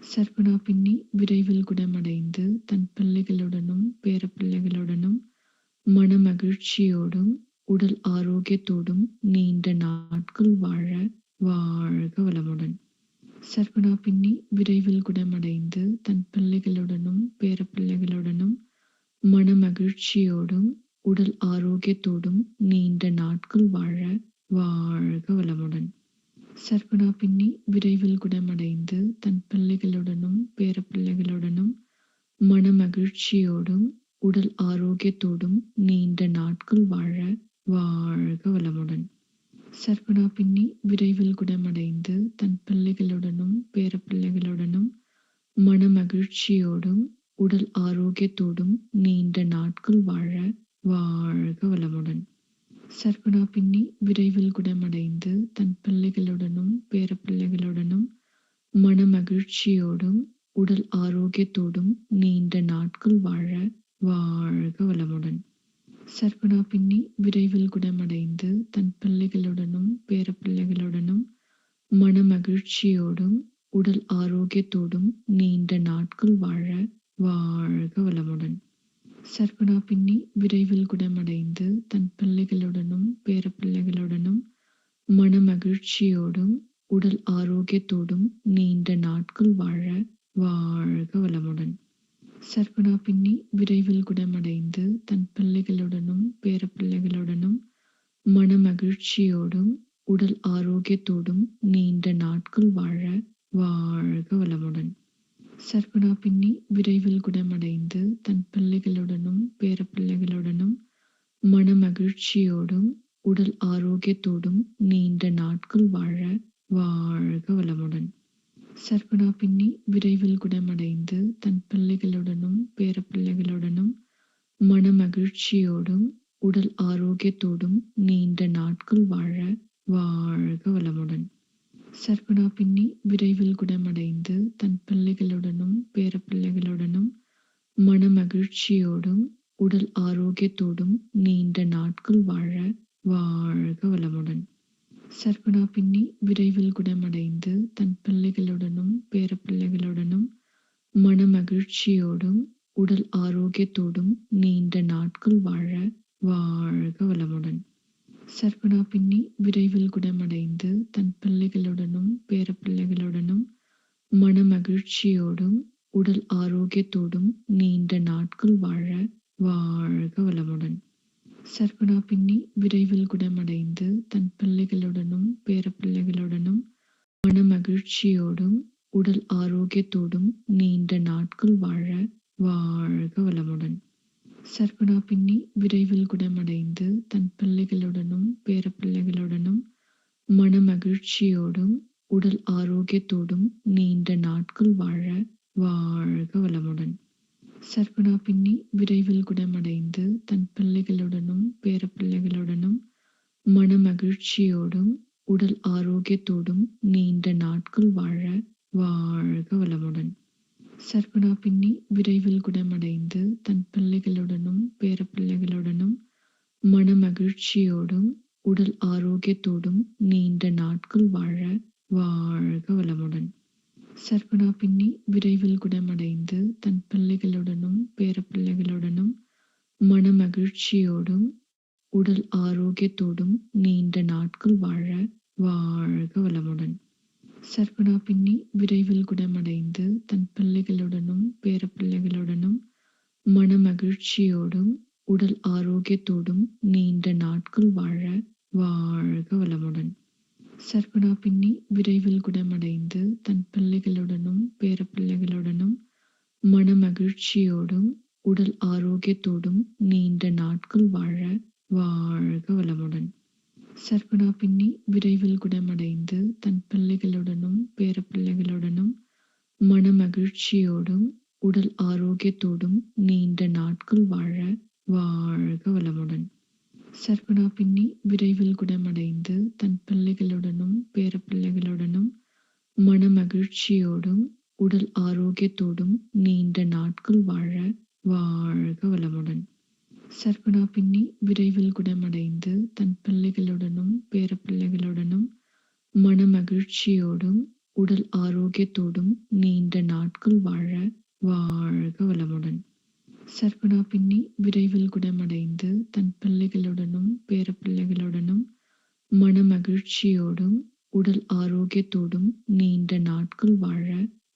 சர்வனா பின்னி விரைவில் குணமடைந்து தன் பிள்ளைகளுடனும் பேரப்பிள்ளைகளுடனும் மனமகிழ்ச்சியோடும் உடல் ஆரோக்கியத்தோடும் நீண்ட நாட்கள் வாழ வாழ்க வளமுடன். சர்வனா பின்னி விரைவில் குணமடைந்து தன் பிள்ளைகளுடனும் பேரப்பிள்ளைகளுடனும் மனமகிழ்ச்சியோடும் உடல் ஆரோக்கியத்தோடும் நீண்ட நாட்கள் வாழ வாழ்க வளமுடன். சர்வனா பின்னி விரைவில் குணமடைந்து தன் பிள்ளைகளுடனும் பேரப்பிள்ளைகளுடனும் மனமகிழ்ச்சியோடும் உடல் ஆரோக்கியத்தோடும் நீண்ட நாட்கள் வாழ வாழ்க வளமுடன். சர்வனா பின்னி விரைவில் குணமடைந்து தன் பிள்ளைகளுடனும் பேரப்பிள்ளைகளுடனும் மனமகிழ்ச்சியோடும் உடல் ஆரோக்கியத்தோடும் நீண்ட நாட்கள் வாழ வாழ்க வளமுடன். சர்வனா பின்னி விரைவில் குணமடைந்து தன் பிள்ளைகளுடனும் பேரப்பிள்ளைகளுடனும் மனமகிழ்ச்சியோடும் உடல் ஆரோக்கியத்தோடும் நீண்ட நாட்கள் வாழ வாழ்க வளமுடன். சர்க்குணா பின்னி விரைவில் குணமடைந்து தன் பிள்ளைகளுடனும் பேரப்பிள்ளைகளுடனும் மனமகிழ்ச்சியோடும் உடல் ஆரோக்கியத்தோடும் நீண்ட நாட்கள் வாழ வாழ்க வளமுடன். சர்க்குணா பின்னி விரைவில் குணமடைந்து தன் பிள்ளைகளுடனும் பேரப்பிள்ளைகளுடனும் மனமகிழ்ச்சியோடும் உடல் ஆரோக்கியத்தோடும் நீண்ட நாட்கள் வாழ வாழ்க வளமுடன். சர்க்குணா பின்னி விரைவில் குணமடைந்து தன் பிள்ளைகளுடனும் பேரப்பிள்ளைகளுடனும் மனமகிழ்ச்சியோடும் உடல் ஆரோக்கியத்தோடும் நீண்ட நாட்கள் வாழ வாழ்க வளமுடன். சர்க்குணா பின்னி விரைவில் குணமடைந்து தன் பிள்ளைகளுடனும் பேரப்பிள்ளைகளுடனும் மனமகிழ்ச்சியோடும் உடல் ஆரோக்கியத்தோடும் நீண்ட நாட்கள் வாழ வாழ்க வளமுடன். சர்க்குணா பின்னி விரைவில் குணமடைந்து தன் பிள்ளைகளுடனும் பேரப்பிள்ளைகளுடனும் மனமகிழ்ச்சியோடும் உடல் ஆரோக்கியத்தோடும் நீண்ட நாட்கள் வாழ வாழ்க வளமுடன். சர்க்குணா பின்னி விரைவில் குணமடைந்து தன் பிள்ளைகளுடனும் பேரப்பிள்ளைகளுடனும் மனமகிழ்ச்சியோடும் உடல் ஆரோக்கியத்தோடும் நீண்ட நாட்கள் வாழ வாழ்க வளமுடன். சர்க்குணா பின்னி விரைவில் குணமடைந்து தன் பிள்ளைகளுடனும் பேரப்பிள்ளைகளுடனும் மனமகிழ்ச்சியோடும் உடல் ஆரோக்கியத்தோடும் நீண்ட நாட்கள் வாழ வாழ்க வளமுடன். சர்க்குணா பின்னி விரைவில் குணமடைந்து தன் பிள்ளைகளுடனும் பேரப்பிள்ளைகளுடனும் மனமகிழ்ச்சியோடும் உடல் ஆரோக்கியத்தோடும் நீண்ட நாட்கள் வாழ வாழ்க வளமுடன். சர்க்குணா பின்னி விரைவில் குணமடைந்து தன் பிள்ளைகளுடனும் பேரப்பிள்ளைகளுடனும் மனமகிழ்ச்சியோடும் உடல் ஆரோக்கியத்தோடும் நீண்ட நாட்கள் வாழ வாழ்க வளமுடன். சர்க்குணா பின்னி விரைவில் குணமடைந்து தன் பிள்ளைகளுடனும் பேரப்பிள்ளைகளுடனும் மனமகிழ்ச்சியோடும் உடல் ஆரோக்கியத்தோடும் நீண்ட நாட்கள் வாழ வாழ்க வளமுடன். சர்க்குணா பின்னி விரைவில் குணமடைந்து தன் பிள்ளைகளுடனும் பேரப்பிள்ளைகளுடனும் மனமகிழ்ச்சியோடும் உடல் ஆரோக்கியத்தோடும் நீண்ட நாட்கள் வாழ வாழ்க வளமுடன். சர்க்குணா பின்னி விரைவில் குணமடைந்து தன் பிள்ளைகளுடனும் பேரப்பிள்ளைகளுடனும் மனமகிழ்ச்சியோடும் உடல் ஆரோக்கியத்தோடும் நீண்ட நாட்கள் வாழ வாழ்க வளமுடன். சர்க்குணா பின்னி விரைவில் குணமடைந்து தன் பிள்ளைகளுடனும் பேரப்பிள்ளைகளுடனும் மனமகிழ்ச்சியோடும் உடல் ஆரோக்கியத்தோடும் நீண்ட நாட்கள் வாழ வாழ்க வளமுடன். சர்க்குணா பின்னி விரைவில் குணமடைந்து தன் பிள்ளைகளுடனும் பேரப்பிள்ளைகளுடனும் மனமகிழ்ச்சியோடும் உடல் ஆரோக்கியத்தோடும் நீண்ட நாட்கள் வாழ வாழ்க வளமுடன். சர்க்குணா பின்னி விரைவில் குணமடைந்து தன் பிள்ளைகளுடனும் பேரப்பிள்ளைகளுடனும் மனமகிழ்ச்சியோடும் உடல் ஆரோக்கியத்தோடும் நீண்ட நாட்கள் வாழ வாழ்க வளமுடன். சர்க்குணா பின்னி விரைவில் குணமடைந்து தன் பிள்ளைகளுடனும் பேரப்பிள்ளைகளுடனும் மனமகிழ்ச்சியோடும் உடல் ஆரோக்கியத்தோடும் நீண்ட நாட்கள் வாழ வாழ்க வளமுடன். சர்க்குணா பின்னி விரைவில் குணமடைந்து தன் பிள்ளைகளுடனும் பேரப்பிள்ளைகளுடனும் மனமகிழ்ச்சியோடும் உடல் ஆரோக்கியத்தோடும் நீண்ட நாட்கள் வாழ வாழ்க வளமுடன். சர்க்குணா பின்னி விரைவில் குணமடைந்து தன் பிள்ளைகளுடனும் பேரப்பிள்ளைகளுடனும் மனமகிழ்ச்சியோடும் உடல் ஆரோக்கியத்தோடும் நீண்ட நாட்கள் வாழ வாழ்க வளமுடன். சர்க்குணா பின்னி விரைவில் குணமடைந்து தன் பிள்ளைகளுடனும் பேரப்பிள்ளைகளுடனும் மனமகிழ்ச்சியோடும் உடல் ஆரோக்கியத்தோடும் நீண்ட நாட்கள் வாழ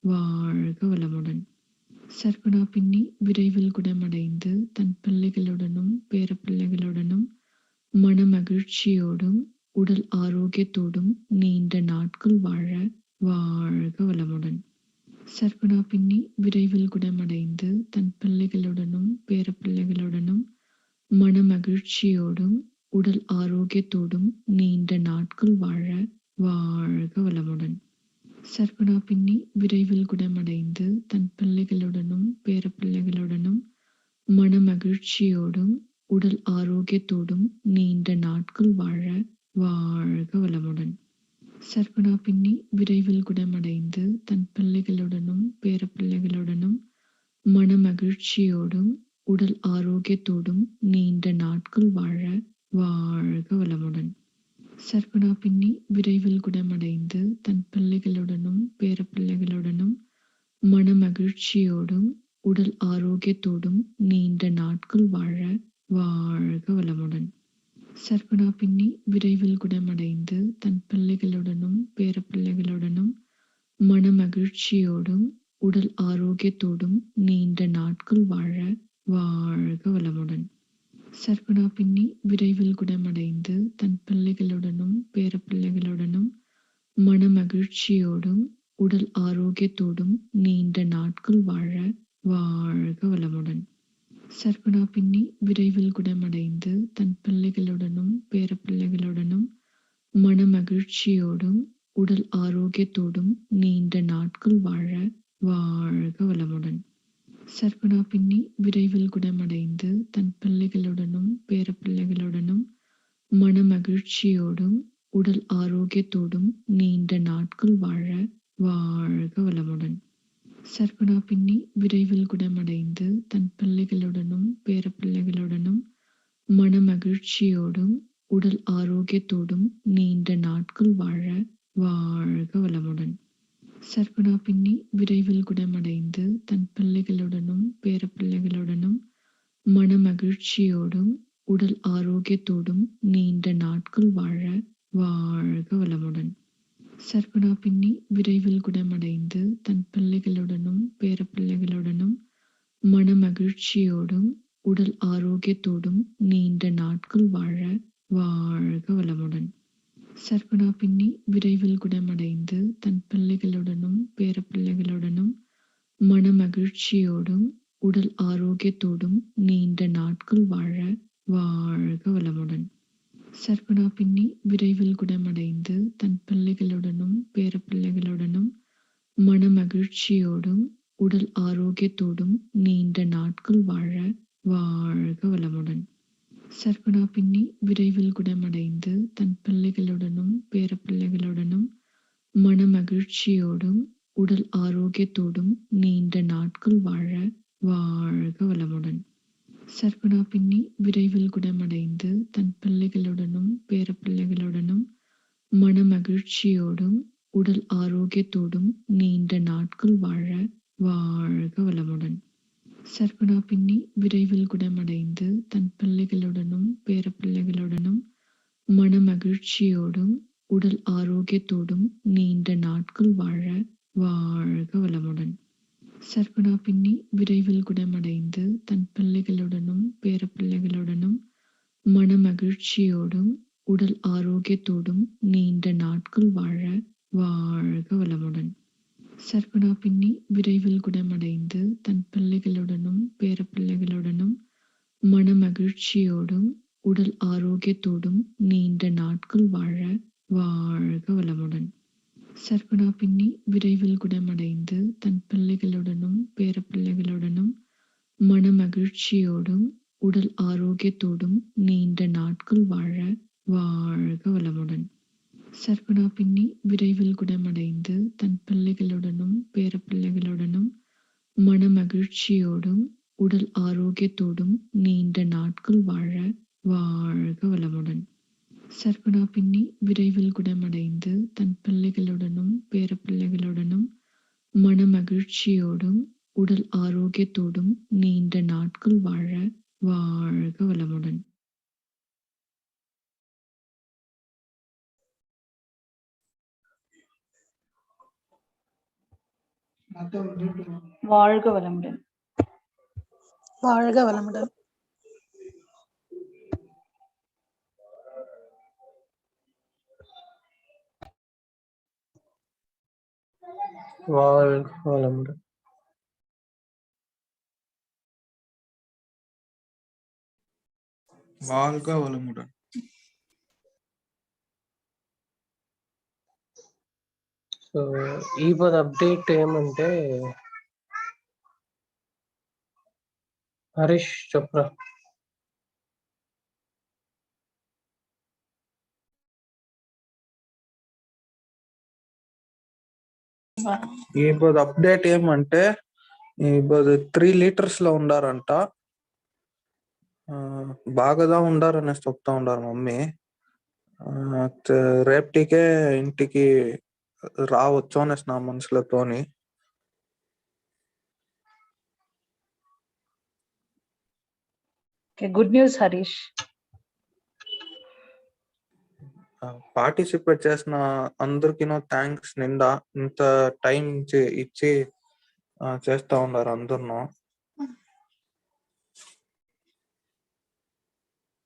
வாழ்க வளமுடன். சர்க்குணா பின்னி விரைவில் குணமடைந்து தன் பிள்ளைகளுடனும் பேரப்பிள்ளைகளுடனும் மனமகிழ்ச்சியோடும் உடல் ஆரோக்கியத்தோடும் நீண்ட நாட்கள் வாழ வாழ்க வளமுடன். சர்க்குணா பின்னி விரைவில் குணமடைந்து தன் பிள்ளைகளுடனும் பேரப்பிள்ளைகளுடனும் மனமகிழ்ச்சியோடும் உடல் ஆரோக்கியத்தோடும் நீண்ட நாட்கள் வாழ வாழ்க வளமுடன். சர்க்குணா பின்னி விரைவில் குணமடைந்து தன் பிள்ளைகளுடனும் பேரப்பிள்ளைகளுடனும் மனமகிழ்ச்சியோடும் உடல் ஆரோக்கியத்தோடும் நீண்ட நாட்கள் வாழ வாழ்க வளமுடன். சர்வனா பின்னி விரைவில் குணமடைந்து தன் பிள்ளைகளுடனும் பேரப்பிள்ளைகளுடனும் மனமகிழ்ச்சியோடும் உடல் ஆரோக்கியத்தோடும் நீண்ட நாட்கள் வாழ வாழ்க வளமுடன். சர்வனா பின்னி விரைவில் குணமடைந்து தன் பிள்ளைகளுடனும் பேரப்பிள்ளைகளுடனும் மனமகிழ்ச்சியோடும் உடல் ஆரோக்கியத்தோடும் நீண்ட நாட்கள் வாழ வாழ்க வளமுடன். சர்வனா பின்னி விரைவில் குணமடைந்து தன் பிள்ளைகளுடனும் பேரப்பிள்ளைகளுடனும் மனமகிழ்ச்சியோடும் உடல் ஆரோக்கியத்தோடும் நீண்ட நாட்கள் வாழ வாழ்க வளமுடன். சர்வனா பின்னி விரைவில் குணமடைந்து தன் பிள்ளைகளுடனும் பேரப்பிள்ளைகளுடனும் மனமகிழ்ச்சியோடும் உடல் ஆரோக்கியத்தோடும் நீண்ட நாட்கள் வாழ வாழ்க வளமுடன். சர்வனா பின்னி விரைவில் குணமடைந்து தன் பிள்ளைகளுடனும் பேரப்பிள்ளைகளுடனும் மனமகிழ்ச்சியோடும் உடல் ஆரோக்கியத்தோடும் நீண்ட நாட்கள் வாழ வாழ்க வளமுடன். சர்வனா பின்னி விரைவில் குணமடைந்து தன் பிள்ளைகளுடனும் பேரப்பிள்ளைகளுடனும் மனமகிழ்ச்சியோடும் உடல் ஆரோக்கியத்தோடும் நீண்ட நாட்கள் வாழ வாழ்க வளமுடன். சர்வனா பின்னி விரைவில் குணமடைந்து தன் பிள்ளைகளுடனும் பேரப்பிள்ளைகளுடனும் மனமகிழ்ச்சியோடும் உடல் ஆரோக்கியத்தோடும் நீண்ட நாட்கள் வாழ வாழ்க வளமுடன். சர்வனா பின்னி விரைவில் குணமடைந்து தன் பிள்ளைகளுடனும் பேரப்பிள்ளைகளுடனும் மனமகிழ்ச்சியோடும் உடல் ஆரோக்கியத்தோடும் நீண்ட நாட்கள் வாழ வாழ்க வளமுடன். சர்வனா பின்னி விரைவில் குணமடைந்து தன் பிள்ளைகளுடனும் பேரப்பிள்ளைகளுடனும் மனமகிழ்ச்சியோடும் உடல் ஆரோக்கியத்தோடும் நீண்ட நாட்கள் வாழ வாழ்க வளமுடன். சர்வனா பின்னி விரைவில் குணமடைந்து தன் பிள்ளைகளுடனும் பேரப்பிள்ளைகளுடனும் மனமகிழ்ச்சியோடும் உடல் ஆரோக்கியத்தோடும் நீண்ட நாட்கள் வாழ வாழ்க வளமுடன். சர்வனா பின்னி விரைவில் குணமடைந்து தன் பிள்ளைகளுடனும் பேரப்பிள்ளைகளுடனும் மனமகிழ்ச்சியோடும் உடல் ஆரோக்கியத்தோடும் நீண்ட நாட்கள் வாழ வாழ்க வளமுடன். சர்வனா பின்னி விரைவில் குணமடைந்து தன் பிள்ளைகளுடனும் பேரப்பிள்ளைகளுடனும் மனமகிழ்ச்சியோடும் உடல் ஆரோக்கியத்தோடும் நீண்ட நாட்கள் வாழ வாழ்க வளமுடன். சர்வனா பின்னி விரைவில் குணமடைந்து தன் பிள்ளைகளுடனும் பேரப்பிள்ளைகளுடனும் மனமகிழ்ச்சியோடும் உடல் ஆரோக்கியத்தோடும் நீண்ட நாட்கள் வாழ வாழ்க வளமுடன். சர்வனா பின்னி விரைவில் குணமடைந்து தன் பிள்ளைகளுடனும் பேரப்பிள்ளைகளுடனும் மனமகிழ்ச்சியோடும் உடல் ஆரோக்கியத்தோடும் நீண்ட நாட்கள் வாழ வாழ்க வளமுடன். சர்வனா பின்னி விரைவில் குணமடைந்து தன் பிள்ளைகளுடனும் பேரப்பிள்ளைகளுடனும் மனமகிழ்ச்சியோடும் உடல் ஆரோக்கியத்தோடும் நீண்ட நாட்கள் வாழ வாழ்க வளமுடன். சர்வனா பின்னி விரைவில் குணமடைந்து தன் பிள்ளைகளுடனும் பேரப்பிள்ளைகளுடனும் மனமகிழ்ச்சியோடும் உடல் ஆரோக்கியத்தோடும் நீண்ட நாட்கள் வாழ வாழ்க வளமுடன். சர்வனா பின்னி விரைவில் குணமடைந்து தன் பிள்ளைகளுடனும் பேரப்பிள்ளைகளுடனும் மனமகிழ்ச்சியோடும் உடல் ஆரோக்கியத்தோடும் நீண்ட நாட்கள் வாழ வாழ்க வளமுடன். சர்வனா பின்னி விரைவில் குணமடைந்து தன் பிள்ளைகளுடனும் பேரப்பிள்ளைகளுடனும் மனமகிழ்ச்சியோடும் உடல் ஆரோக்கியத்தோடும் நீண்ட நாட்கள் வாழ வாழ்க வளமுடன். சர்வனா பின்னி விரைவில் குணமடைந்து தன் பிள்ளைகளுடனும் பேரப்பிள்ளைகளுடனும் மனமகிழ்ச்சியோடும் உடல் ஆரோக்கியத்தோடும் நீண்ட நாட்கள் வாழ வாழ்க வளமுடன். வாழ்க வளமுடன். வாழ்க வளமுடன். வாழ்க வளமுடன். வாழ்க வளமுடன். సో ఈ పద అప్డేట్ ఏమంటే హరీష్ చోప్రా ఇప్పుడు అప్డేట్ ఏమంటే ఇప్పుడు 3 లీటర్స్ లో ఉండారంట. బాగాదా ఉండారనేసి చెప్తా ఉండారు మమ్మీ. రేపటికే ఇంటికి రావచ్చు అనేసి నా మనసులతోని. Good news Harish. పార్టిసిపేట్ చేసిన అందరికి థ్యాంక్స్ నిండా. ఇంత టైం ఇచ్చి చేస్తా ఉన్నారు అందరు.